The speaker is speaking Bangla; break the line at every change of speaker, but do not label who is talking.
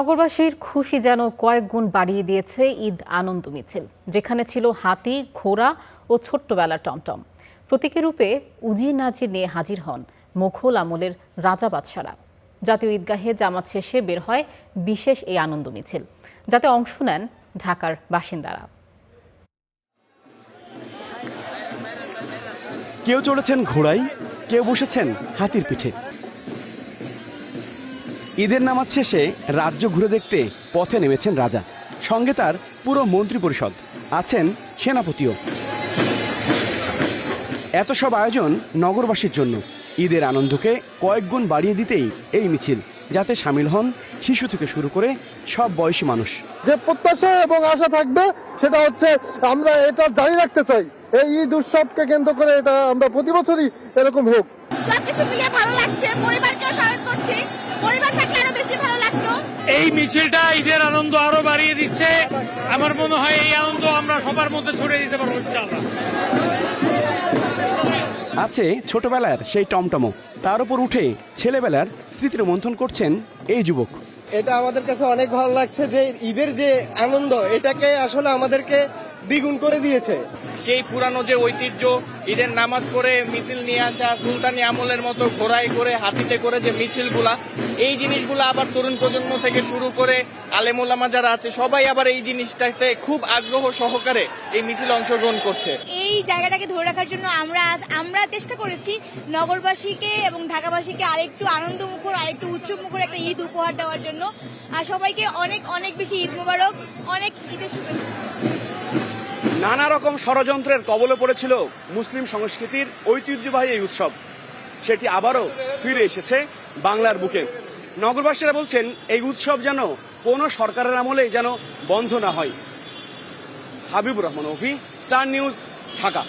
নগরবাসীর খুশি যেন কয়েক গুণ বাড়িয়ে দিয়েছে ঈদ আনন্দ মিছিল, যেখানে ছিল হাতি, ঘোড়া ও ছোট্টবেলার টমটম। প্রতীকী রূপে উজির নাজির নিয়ে হাজির হন মোঘল আমলের রাজা বাদশারা। জাতীয় ঈদগাহে জামাত শেষে বের হয় বিশেষ এই আনন্দ মিছিল, যাতে অংশ নেন ঢাকার বাসিন্দারা।
কেউ চড়েছেন ঘোড়ায়, কেউ বসেছেন হাতির পিঠে। ঈদের নামাজ শেষে রাজ্য ঘুরে দেখতে পথে নেমেছেন রাজা, সঙ্গে তার পুরো মন্ত্রিপরিষদ, আছেন সেনাপতিও। এত সব আয়োজন নগরবাসীর জন্য ঈদের আনন্দকে কয়েক গুণ বাড়িয়ে দিতেই এই মিছিল, যাতে সামিল হন শিশু থেকে শুরু করে সব বয়সী মানুষ।
যে প্রত্যাশা এবং আশা থাকবে সেটা হচ্ছে আমরা এটা জারি রাখতে চাই, এই ঈদ উৎসবকে কেন্দ্র করে এটা আমরা প্রতি বছরই এরকম হোক।
সবকিছু মিলিয়ে ভালো লাগছে, পরিবারকেও স্মরণ করছি, পরিবার থাকলে আরো বেশি ভালো লাগতো।
এই মিছিলটা ঈদের আনন্দ আরো বাড়িয়ে দিচ্ছে। আমার মনে হয় এই আনন্দ আমরা সবার মধ্যে ছড়িয়ে দিতে পারবো ইনশাআল্লাহ।
আছে ছোটবেলার সেই টমটমো, তার উপর উঠে ছেলেবেলার স্মৃতির মন্থন করছেন এই যুবক।
এটা আমাদের কাছে অনেক ভালো লাগছে যে ঈদের যে আনন্দ, এটাকে আসলে আমাদেরকে দ্বিগুণ করে দিয়েছে।
সেই পুরানো যে ঐতিহ্য, ঈদের নামাজ পড়ে মিছিল নিয়ে আসা, সুলতানি আমলের মতো ঘোড়ায় করে হাতিতে করে যে মিছিলগুলা, এই জিনিসগুলো আবার তরুণ প্রজন্ম থেকে শুরু করে আলেম ওলামা যারা আছে সবাই আবার এই জিনিসটাতে খুব আগ্রহ সহকারে এই মিছিলে অংশগ্রহণ করছে।
এই জায়গাটাকে ধরে রাখার জন্য আমরা চেষ্টা করেছি নগরবাসীকে এবং ঢাকাবাসীকে আরেকটু আনন্দমুখর, আরেকটু উৎসবমুখর একটা ঈদ উপহার দেওয়ার জন্য। আর সবাইকে অনেক অনেক বেশি ঈদ মোবারক, অনেক ঈদের শুভেচ্ছা।
নানা রকম ষড়যন্ত্রের কবলে পড়েছিল মুসলিম সংস্কৃতির ঐতিহ্যবাহী এই উৎসব, সেটি আবারও ফিরে এসেছে বাংলার বুকে। নগরবাসীরা বলছেন এই উৎসব যেন কোনো সরকারের আমলে যেন বন্ধ না হয়। হাবিবুর রহমান অফি, স্টার নিউজ, ঢাকা।